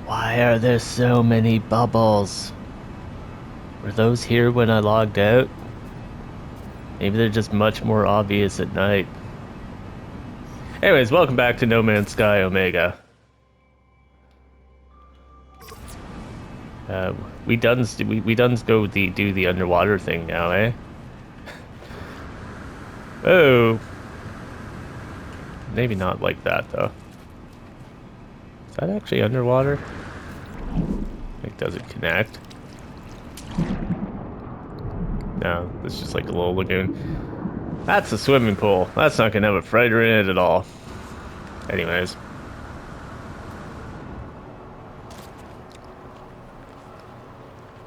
Why are there so many bubbles? Were those here when I logged out? Maybe they're just much more obvious at night. Anyways, welcome back to No Man's Sky Omega. We done go do the underwater thing now, eh? Oh, maybe not like that though. Is that actually underwater? Like, does it connect? No, it's just like a little lagoon. That's a swimming pool. That's not gonna have a freighter in it at all. Anyways.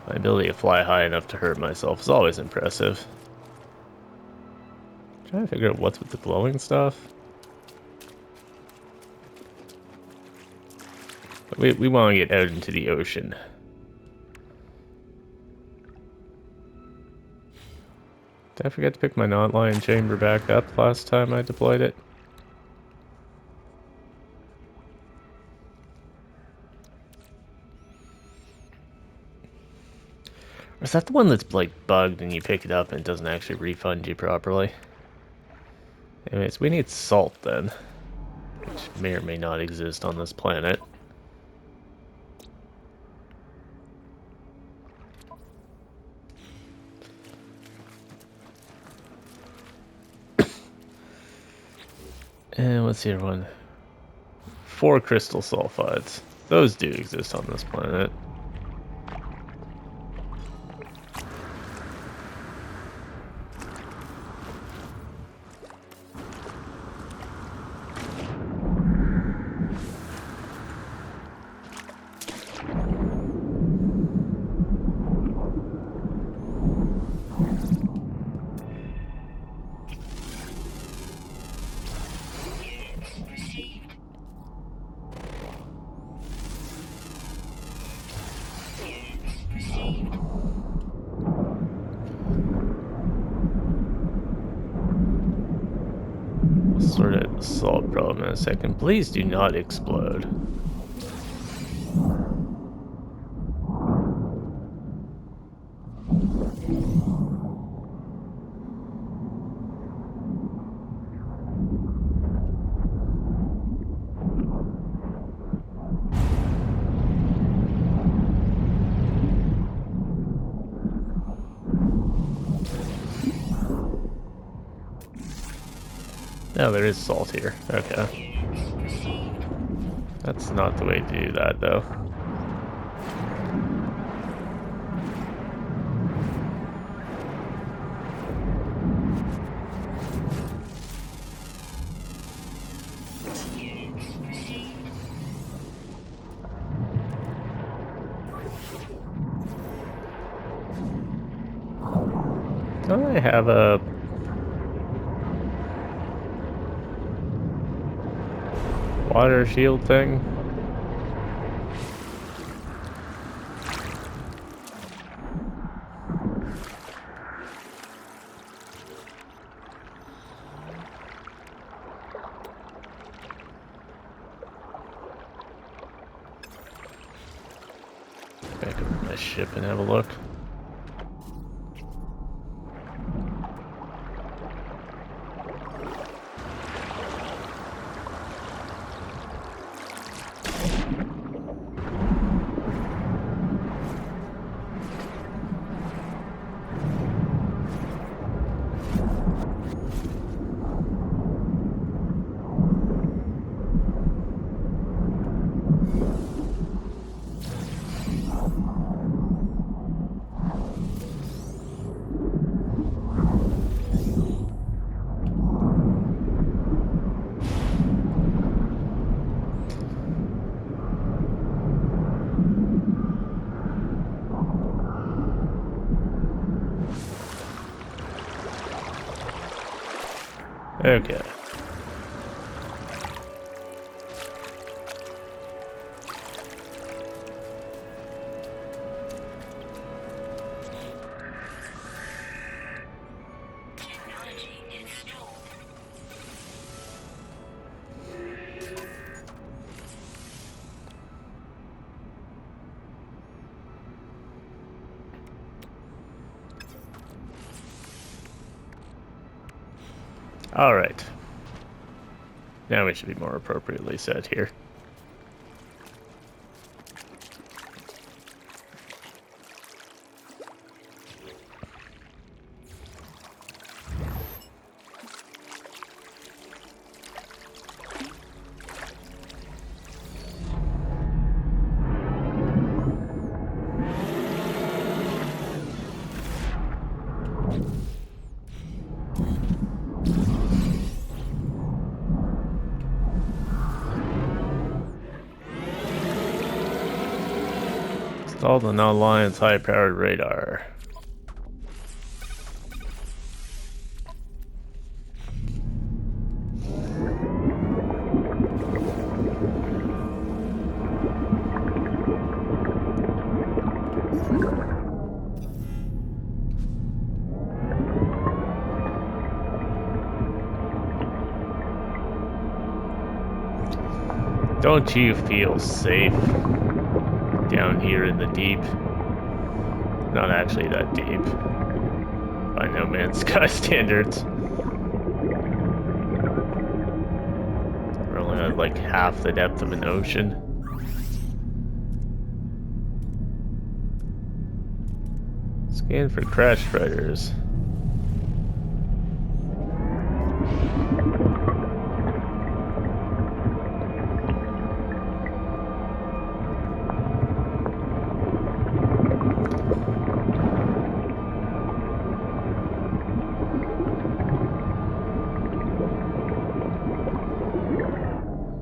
My ability to fly high enough to hurt myself is always impressive. I'm trying to figure out what's with the glowing stuff. But we want to get out into the ocean. Did I forget to pick my non-line chamber back up last time I deployed it? Or is that the one that's like bugged and you pick it up and it doesn't actually refund you properly? Anyways, we need salt then, which may or may not exist on this planet. And what's the other one? 4 crystal sulfides. Those do exist on this planet. Sort out the salt problem in a second. Please do not explode. No, there is salt here. Okay. That's not the way to do that, though. Don't I have a water shield thing? Back up to my ship and have a look. Okay. All right. Now we should be more appropriately set here. Installed the non-Alliance high-powered radar. Don't you feel safe down here in the deep? Not actually that deep. By No Man's Sky standards. We're only at like half the depth of an ocean. Scan for crash predators.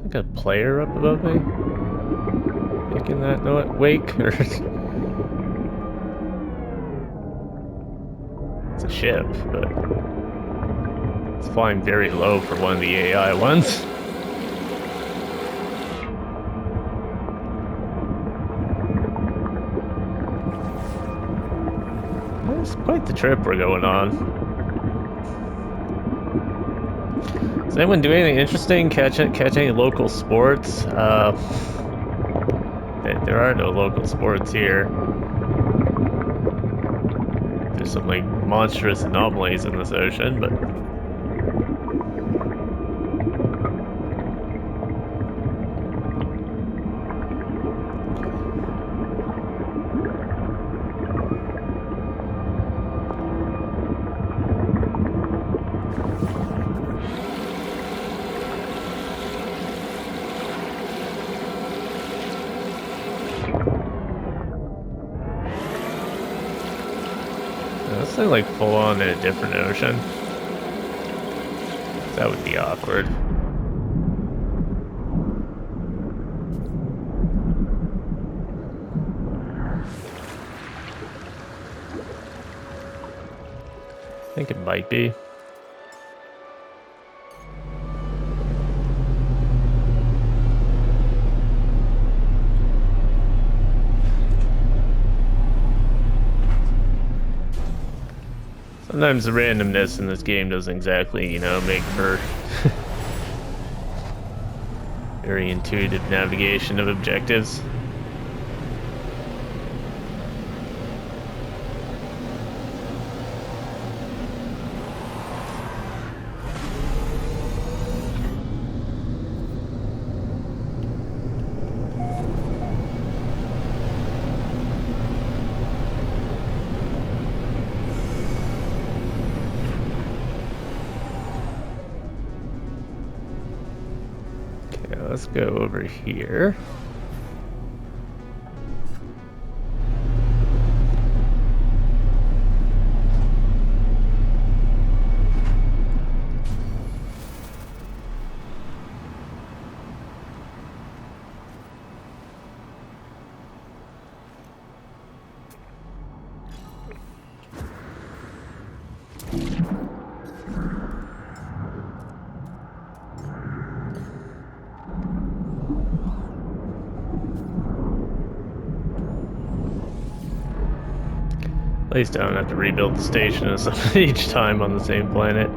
Like a player up above me? Making that note wake? Or it's a ship, but it's flying very low for one of the AI ones. It's quite the trip we're going on. Does anyone do anything interesting? Catch any local sports? There are no local sports here. There's some like monstrous anomalies in this ocean, but this thing like full on in a different ocean. That would be awkward. I think it might be. Sometimes the randomness in this game doesn't exactly, you know, make for very intuitive navigation of objectives. Let's go over here. At least I don't have to rebuild the station each time on the same planet.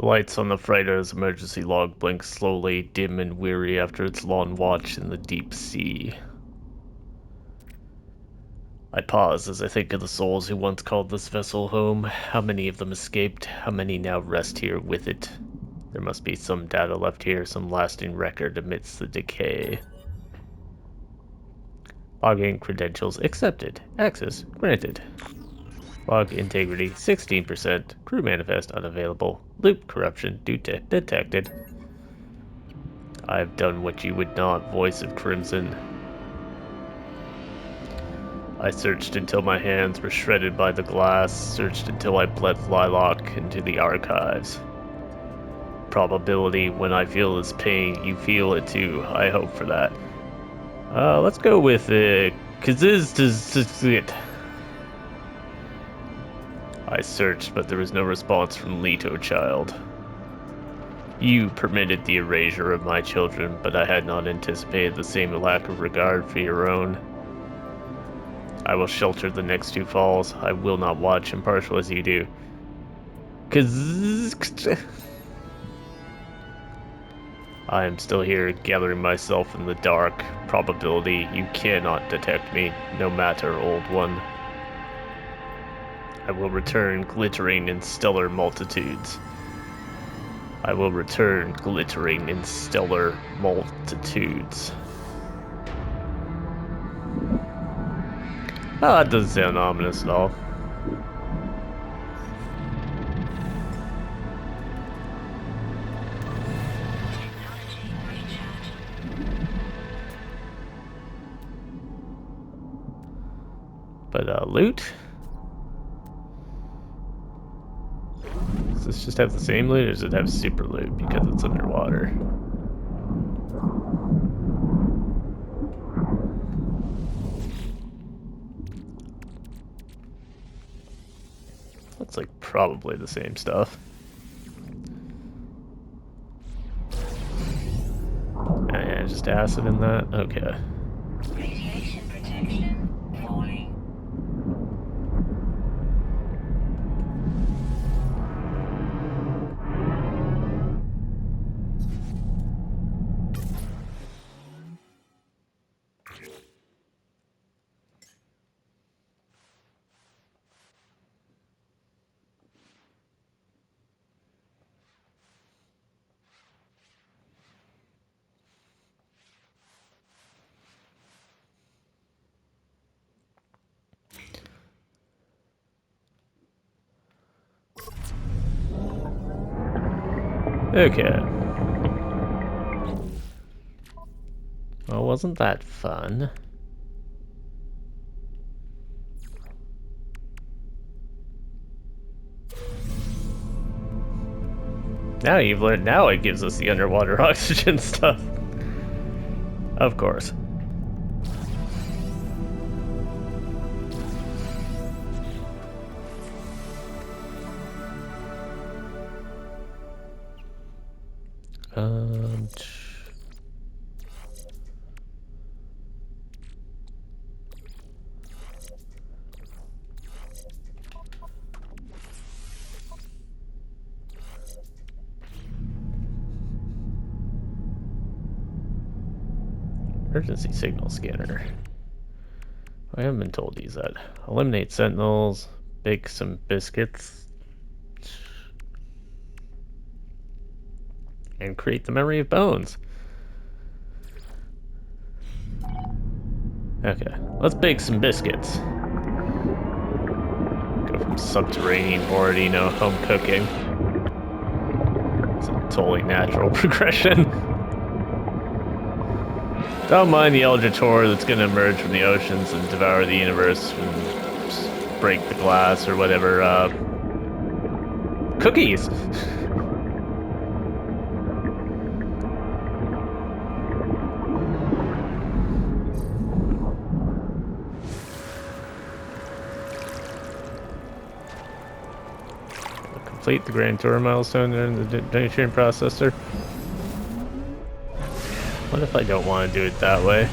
The lights on the freighter's emergency log blink slowly, dim and weary after its long watch in the deep sea. I pause as I think of the souls who once called this vessel home. How many of them escaped? How many now rest here with it? There must be some data left here, some lasting record amidst the decay. Login credentials accepted. Access granted. Log integrity 16%. Crew manifest unavailable. Loop corruption detected. I've done what you would not, voice of Crimson. I searched until my hands were shredded by the glass, searched until I bled lilac into the archives. Probability, when I feel this pain, you feel it too. I hope for that. Let's go with it. I searched, but there was no response from Leto Child. You permitted the erasure of my children, but I had not anticipated the same lack of regard for your own. I will shelter the next two falls. I will not watch impartial as you do. 'Cause I am still here, gathering myself in the dark. Probability, you cannot detect me, no matter, old one. I will return glittering in stellar multitudes. I will return glittering in stellar multitudes. Oh, that doesn't sound ominous at all. But, loot? Does this just have the same loot, or does it have super loot because it's underwater? Looks like probably the same stuff. Yeah, just acid in that? Okay. Radiation protection falling. Okay. Well, wasn't that fun? Now you've learned, now it gives us the underwater oxygen stuff. Of course. Um... Emergency signal scanner. I haven't been told to use that. Eliminate sentinels, bake some biscuits, and create the memory of bones. Okay, let's bake some biscuits. Go from subterranean already, home cooking. It's a totally natural progression. Don't mind the Eldrator that's going to emerge from the oceans and devour the universe and break the glass or whatever. Cookies! Complete the Grand Tour milestone in the donation processor. What if I don't want to do it that way?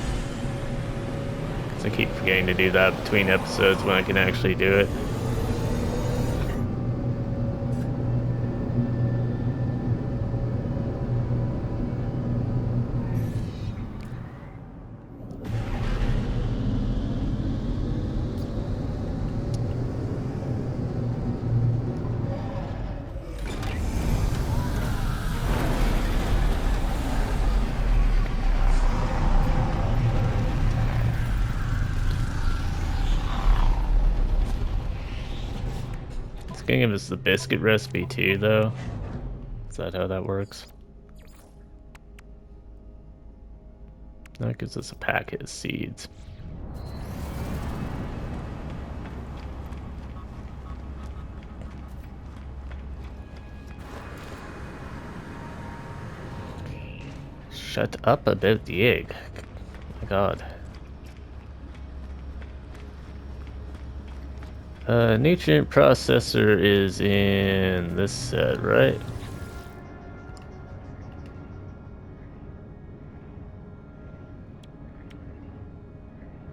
Because I keep forgetting to do that between episodes when I can actually do it. gonna give us the biscuit recipe too, though. Is that how that works? That gives us a packet of seeds. Shut up about the egg. Oh my god. Nutrient processor is in this set, right?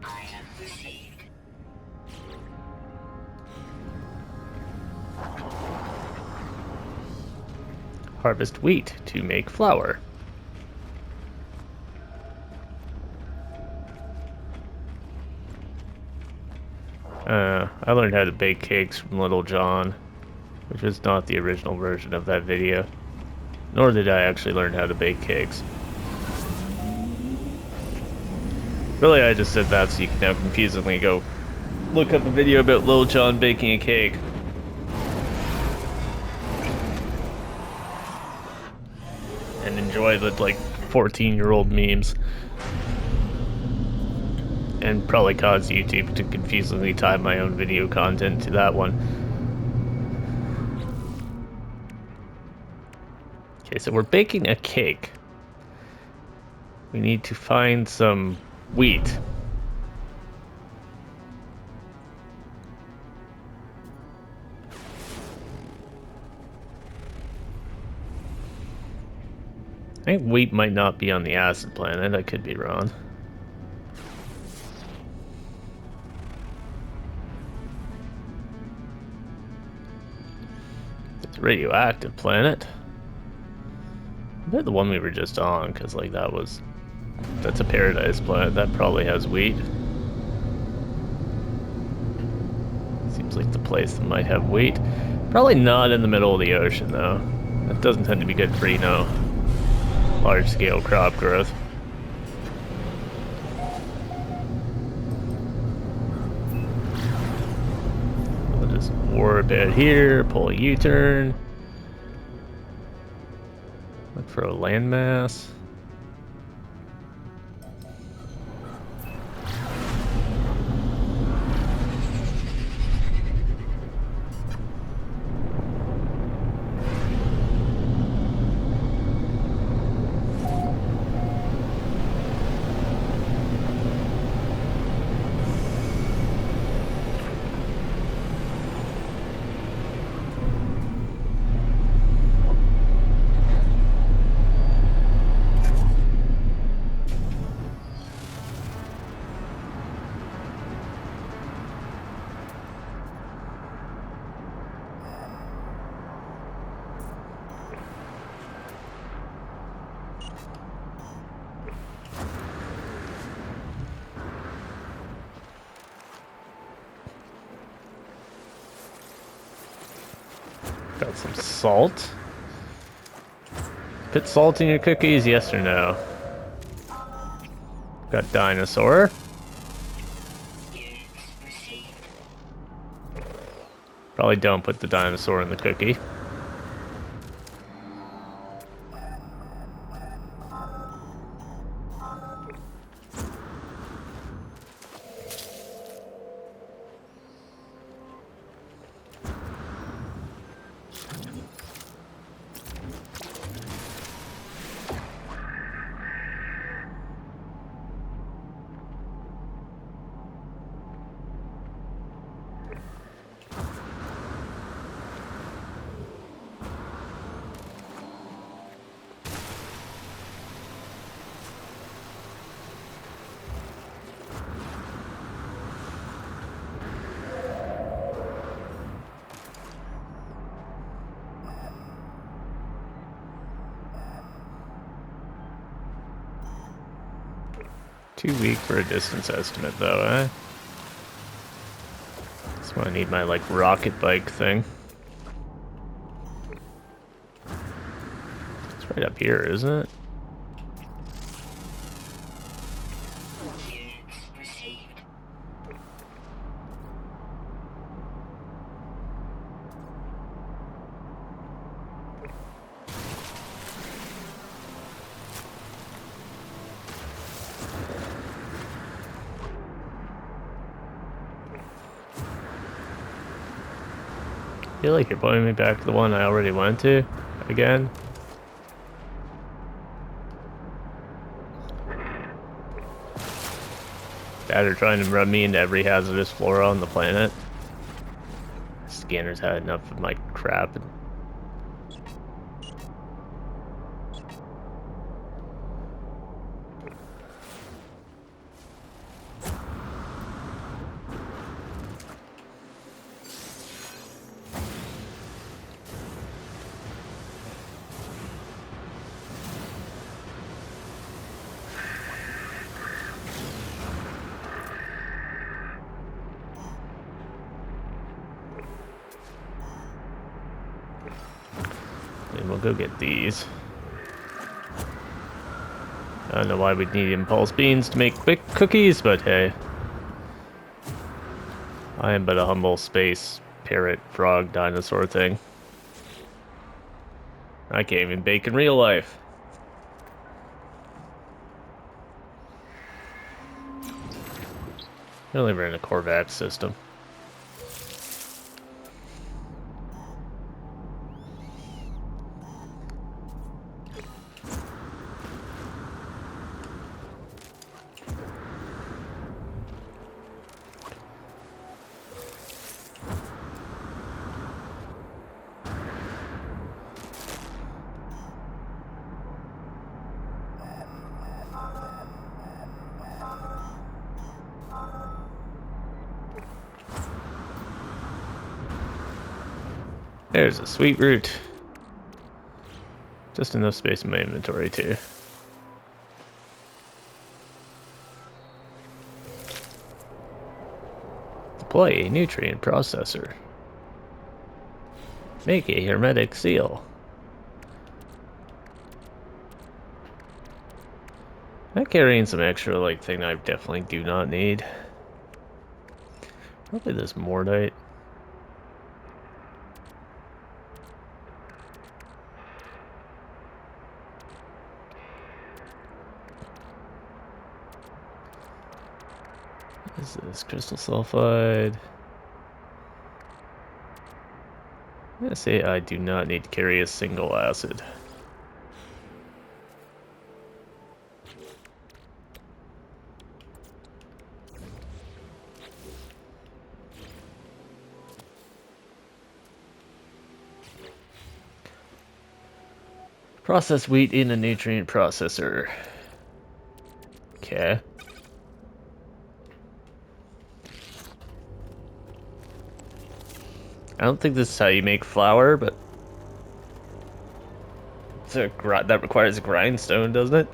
Item received. Harvest wheat to make flour. I learned how to bake cakes from Little John, which was not the original version of that video. Nor did I actually learn how to bake cakes. Really, I just said that so you can now confusingly go look up a video about Little John baking a cake. And enjoy the, like, 14-year-old memes. And probably cause YouTube to confusingly tie my own video content to that one. Okay, so we're baking a cake. We need to find some wheat. I think wheat might not be on the acid planet. I could be wrong. It's a radioactive planet. I bet the one we were just on, because like that's a paradise planet. That probably has wheat. Seems like the place that might have wheat. Probably not in the middle of the ocean though. That doesn't tend to be good for, large-scale crop growth. We'll just warp out here, pull a U-turn. Look for a landmass. Got some salt. Put salt in your cookies, yes or no? Got dinosaur. Probably don't put the dinosaur in the cookie. Too weak for a distance estimate, though, eh? That's why I need my, like, rocket bike thing. It's right up here, isn't it? feel like you're pointing me back to the one I already went to again. That are trying to run me into every hazardous flora on the planet. Scanners had enough of my crap. And we'll go get these. I don't know why we'd need impulse beans to make quick cookies, but hey. I am but a humble space parrot frog dinosaur thing. I can't even bake in real life. I only ran a Corvax system. There's a sweet root. Just enough space in my inventory, too. Deploy a nutrient processor. Make a hermetic seal. I'm carrying some extra, like, thing I definitely do not need. Probably this Mordite. What is this? Crystal sulfide. I'm gonna say I do not need to carry a single acid. Process wheat in a nutrient processor. Okay. I don't think this is how you make flour, but that requires a grindstone, doesn't it?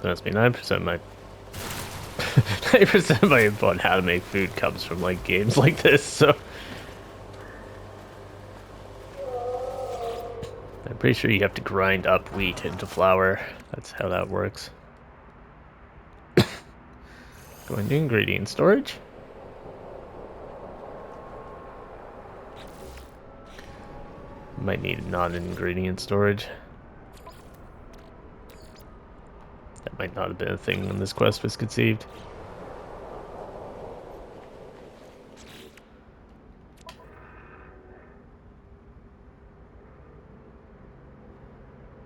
That must be 9% of my 90% of my info on how to make food comes from like games like this, so I'm pretty sure you have to grind up wheat into flour. That's how that works. Going to ingredient storage. Might need non-ingredient storage. That might not have been a thing when this quest was conceived.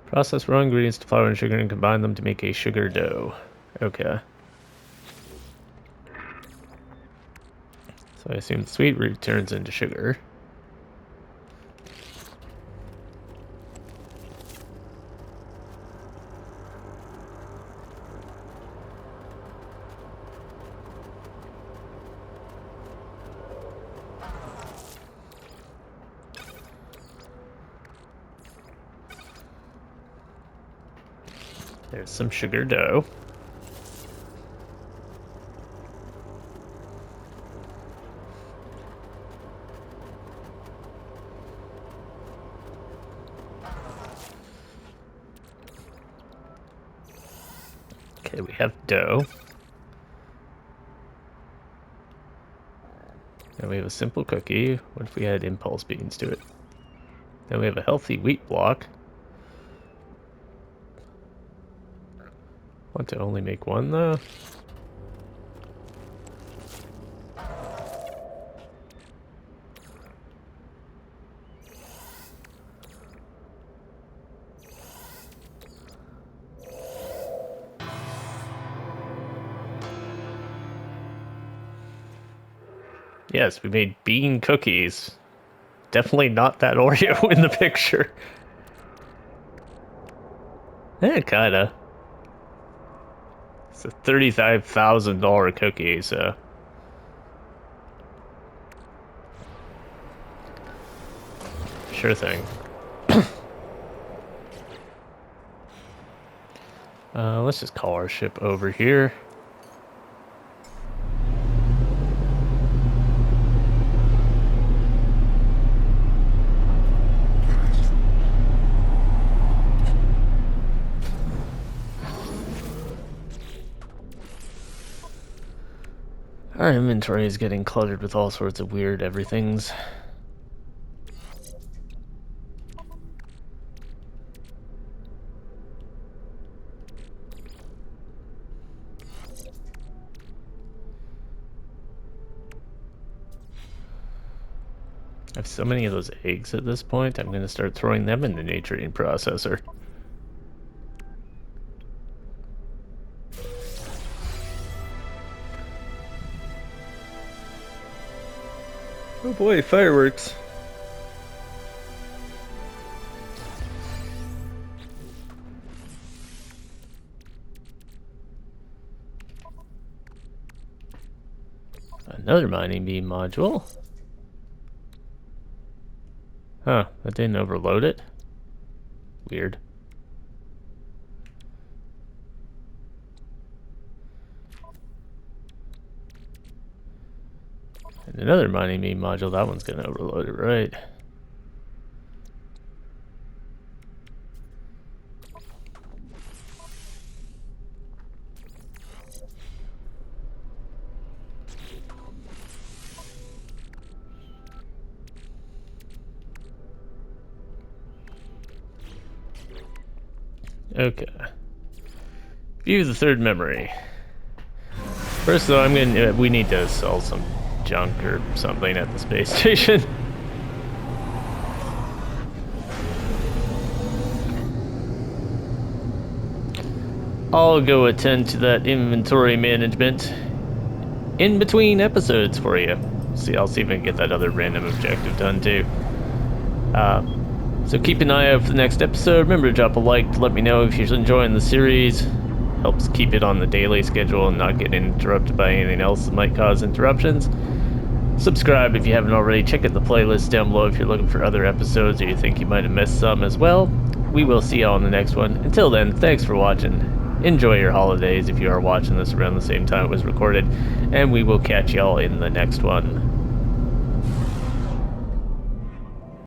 Process raw ingredients to flour and sugar and combine them to make a sugar dough. Okay. So I assume sweet root turns into sugar. There's some sugar dough. Okay, we have dough. And we have a simple cookie. What if we add impulse beans to it? Then we have a healthy wheat block. Want to only make one though? Yes, we made bean cookies. Definitely not that Oreo in the picture. Kinda. It's a $35,000 cookie, so. Sure thing. Let's just call our ship over here. Our inventory is getting cluttered with all sorts of weird everythings. I have so many of those eggs at this point, I'm going to start throwing them in the naturating processor. Oh boy, fireworks. Another mining beam module. Huh, that didn't overload it? Weird. And another mining beam module, that one's gonna overload it, right? Okay. View the third memory. First though, we need to sell some junk or something at the space station. I'll go attend to that inventory management in between episodes for you. I'll see if I can get that other random objective done too. So keep an eye out for the next episode. Remember to drop a like to let me know if you're enjoying the series. Helps keep it on the daily schedule and not get interrupted by anything else that might cause interruptions. Subscribe if you haven't already. Check out the playlist down below if you're looking for other episodes or you think you might have missed some as well. We will see y'all in the next one. Until then, thanks for watching. Enjoy your holidays if you are watching this around the same time it was recorded. And we will catch y'all in the next one.